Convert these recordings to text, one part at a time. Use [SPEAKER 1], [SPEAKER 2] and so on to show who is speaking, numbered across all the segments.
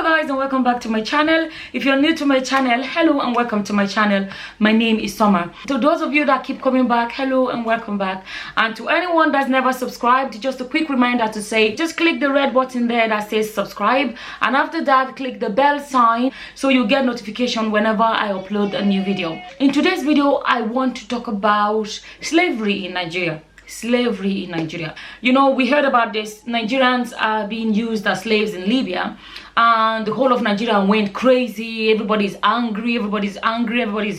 [SPEAKER 1] guys, and welcome back to my channel. If you're new to my channel, hello and welcome to my channel. My name is Summer. To those of you that keep coming back, hello and welcome back. And to anyone that's never subscribed, just a quick reminder to say, just click the red button there that says subscribe, and after that click the bell sign so you get notification whenever I upload a new video. In today's video, I want to talk about slavery in Nigeria. Slavery in Nigeria. You know, we heard about this. Nigerians are being used as slaves in Libya, and the whole of Nigeria went crazy. Everybody's angry, everybody's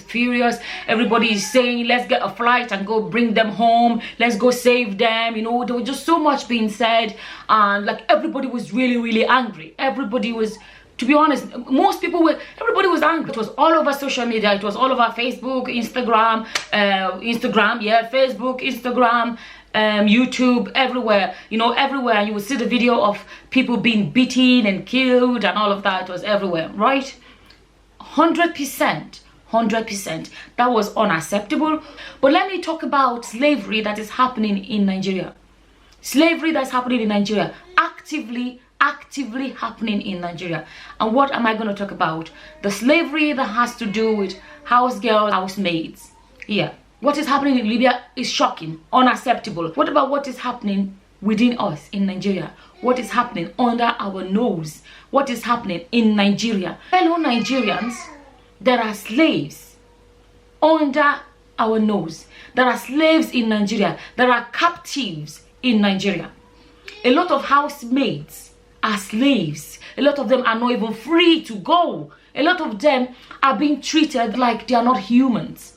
[SPEAKER 1] furious, everybody's saying let's get a flight and go bring them home, let's go save them. You know, there was just so much being said, and like everybody was really angry. Everybody was, to be honest, everybody was angry. It was all over social media. It was all over Facebook, Facebook, Instagram, YouTube, everywhere. You know, everywhere you would see the video of people being beaten and killed and all of that. It was everywhere, right? 100%. That was unacceptable. But let me talk about slavery that is happening in Nigeria. Slavery that's happening in Nigeria, actively happening in Nigeria. And what am I going to talk about? The slavery that has to do with house girls, housemaids. Yeah, what is happening in Libya is shocking, unacceptable. What about what is happening within us in Nigeria? What is happening under our nose? What is happening in Nigeria? Fellow Nigerians, there are slaves under our nose. There are slaves in Nigeria. There are captives in Nigeria. A lot of housemaids are slaves. A lot of them are not even free to go. A lot of them are being treated like they are not humans.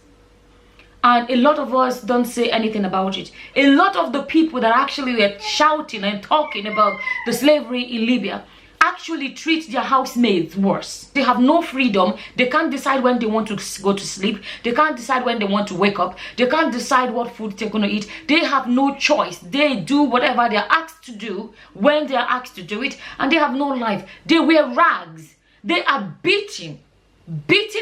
[SPEAKER 1] And a lot of us don't say anything about it. A lot of the people that actually were shouting and talking about the slavery in Libya actually treat their housemaids worse. They have no freedom. They can't decide when they want to go to sleep. They can't decide when they want to wake up. They can't decide what food they're going to eat. They have no choice. They do whatever they're asked to do when they're asked to do it, and they have no life. They wear rags. They are beaten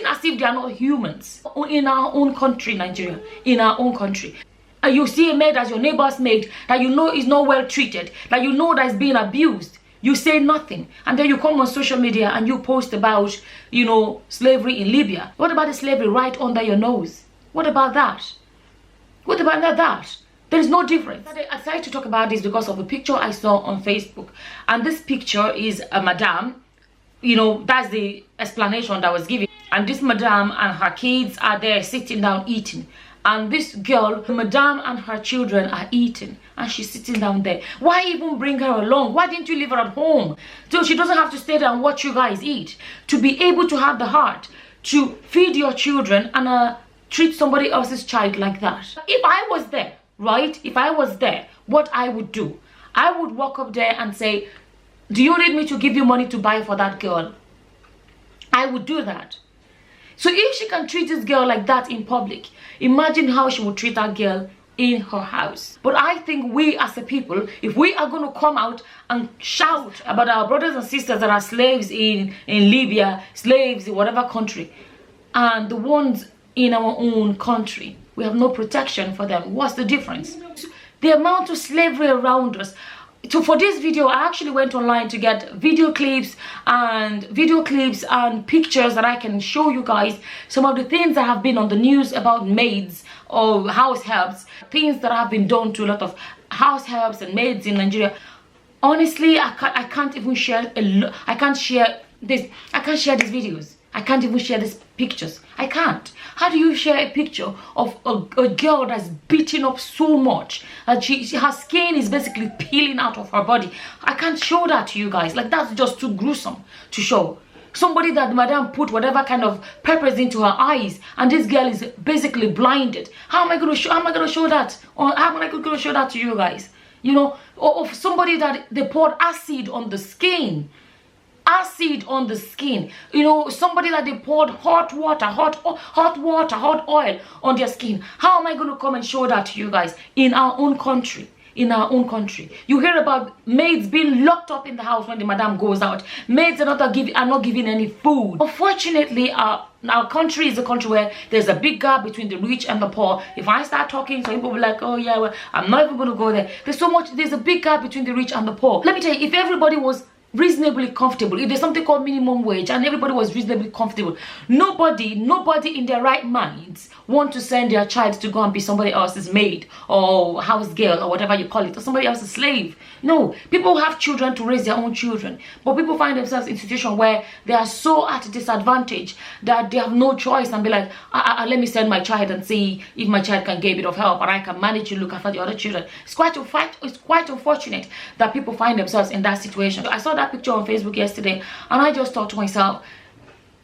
[SPEAKER 1] as if they are not humans. In our own country, Nigeria, in our own country. You see a maid as your neighbor's maid that you know is not well treated, that you know that is being abused. You say nothing, and then you come on social media and you post about, you know, slavery in Libya. What about the slavery right under your nose? What about that? What about that? There is no difference. I decided to talk about this because of a picture I saw on Facebook, and this picture is a madam. You know, that's the explanation that was given. And this madam and her kids are there sitting down eating. And this girl, the madam and her children are eating, and she's sitting down there. Why even bring her along? Why didn't you leave her at home? So she doesn't have to stay there and watch you guys eat. To be able to have the heart to feed your children and treat somebody else's child like that. If I was there, right? If I was there, what I would do, I would walk up there and say, do you need me to give you money to buy for that girl? I would do that. So if she can treat this girl like that in public, imagine how she would treat that girl in her house. But I think we as a people, if we are going to come out and shout about our brothers and sisters that are slaves in Libya, slaves in whatever country, and the ones in our own country, we have no protection for them. What's the difference? The amount of slavery around us. So for this video, I actually went online to get video clips and pictures that I can show you guys some of the things that have been on the news about maids or house helps, things that have been done to a lot of house helps and maids in Nigeria. Honestly, I can't even share I can't share these videos. I can't even share these pictures. I can't. How do you share a picture of a girl that's beaten up so much that her skin is basically peeling out of her body? I can't show that to you guys. Like, that's just too gruesome to show. Somebody that madam put whatever kind of peppers into her eyes, and this girl is basically blinded. How am I going to show that? Or how am I going to show that to you guys? You know, or somebody that they poured acid on the skin. You know, somebody that they poured hot oil on their skin. How am I going to come and show that to you guys in our own country? In our own country, you hear about maids being locked up in the house when the madam goes out. Maids are not giving any food. Unfortunately, our country is a country where there's a big gap between the rich and the poor. If I start talking, some people will be like, oh yeah, well, I'm not even going to go there. There's a big gap between the rich and the poor. Let me tell you, if everybody was reasonably comfortable, if there's something called minimum wage and everybody was reasonably comfortable, nobody in their right minds want to send their child to go and be somebody else's maid or house girl or whatever you call it, or somebody else's slave. No, people have children to raise their own children, but people find themselves in a situation where they are so at a disadvantage that they have no choice and be like, let me send my child and see if my child can get a bit of help, or I can manage to look after the other children. It's quite unfortunate that people find themselves in that situation. I saw that picture on Facebook yesterday and I just thought to myself,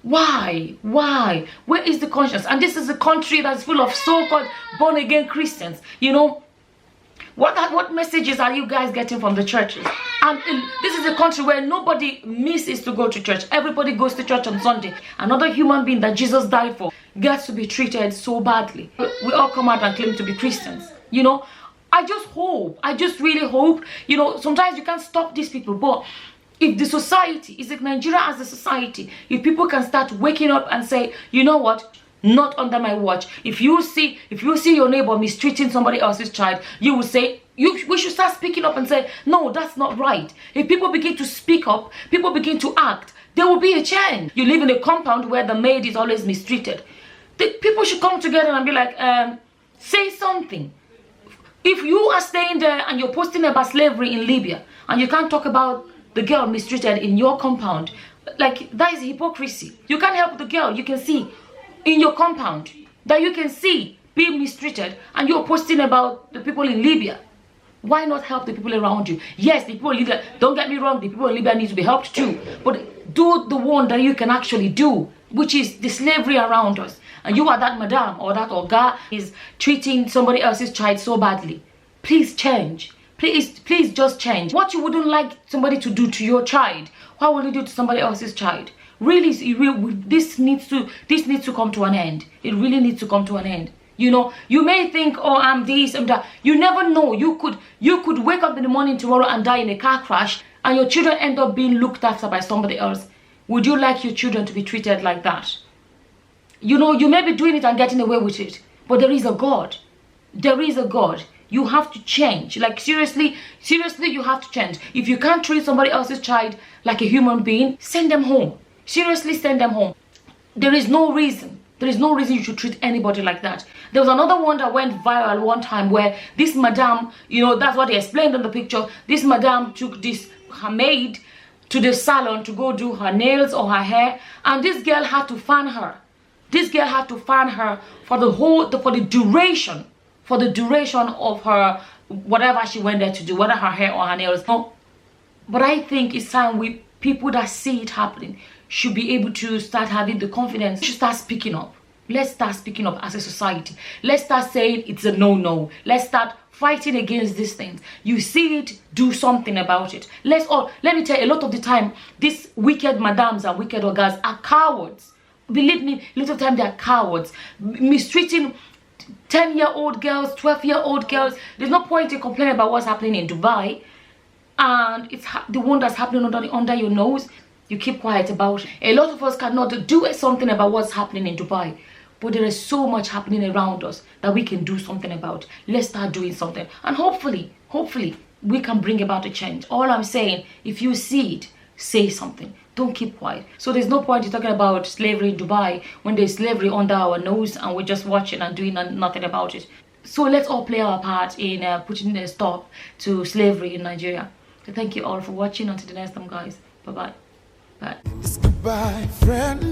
[SPEAKER 1] why? Where is the conscience? And this is a country that's full of so-called born-again Christians. You know, what messages are you guys getting from the churches? And this is a country where nobody misses to go to church. Everybody goes to church on Sunday. Another human being that Jesus died for gets to be treated so badly. We all come out and claim to be Christians. You know, I just really hope, you know, sometimes you can't stop these people, but if the society, is it Nigeria as a society, if people can start waking up and say, you know what, not under my watch. If you see your neighbor mistreating somebody else's child, you will say, we should start speaking up and say, no, that's not right. If people begin to speak up, people begin to act, there will be a change. You live in a compound where the maid is always mistreated. The people should come together and be like, say something. If you are staying there and you're posting about slavery in Libya and you can't talk about the girl mistreated in your compound, like, that is hypocrisy. You can't help the girl you can see in your compound that you can see being mistreated, and you're posting about the people in Libya. Why not help the people around you? Yes, the people in Libya, don't get me wrong, the people in Libya need to be helped too, but do the one that you can actually do, which is the slavery around us. And you are that madam or that oga is treating somebody else's child so badly. Please change. Please just change. What you wouldn't like somebody to do to your child, why would you do to somebody else's child? Really, this needs to come to an end. It really needs to come to an end. You know, you may think, oh, I'm this, I'm that. You never know. You could wake up in the morning tomorrow and die in a car crash, and your children end up being looked after by somebody else. Would you like your children to be treated like that? You know, you may be doing it and getting away with it, but there is a God. There is a God. You have to change. Like, seriously, you have to change. If you can't treat somebody else's child like a human being, send them home. Seriously, send them home. There is no reason you should treat anybody like that. There was another one that went viral one time where this madam, you know, that's what they explained in the picture. This madam took her maid to the salon to go do her nails or her hair, and this girl had to fan her. This girl had to fan her for the duration of her whatever she went there to do, whether her hair or her nails. No. But I think it's time people that see it happening should be able to start having the confidence to start speaking up. Let's start speaking up as a society. Let's start saying it's a no-no. Let's start fighting against these things. You see it, do something about it. Let me tell you, a lot of the time, these wicked madams and wicked ogas are cowards. Believe me, a lot of the time they are cowards. Mistreating 10-year-old girls, 12-year-old girls. There's no point in complaining about what's happening in Dubai, and it's the one that's happening under your nose. You keep quiet about it. A lot of us cannot do something about what's happening in Dubai, but there is so much happening around us that we can do something about. Let's start doing something, and hopefully we can bring about a change. All I'm saying, if you see it, say something. Don't keep quiet. So there's no point in talking about slavery in Dubai when there's slavery under our nose and we're just watching and doing nothing about it. So let's all play our part in putting a stop to slavery in Nigeria. So thank you all for watching. Until the next time, guys. Bye-bye. Bye. Goodbye, friend.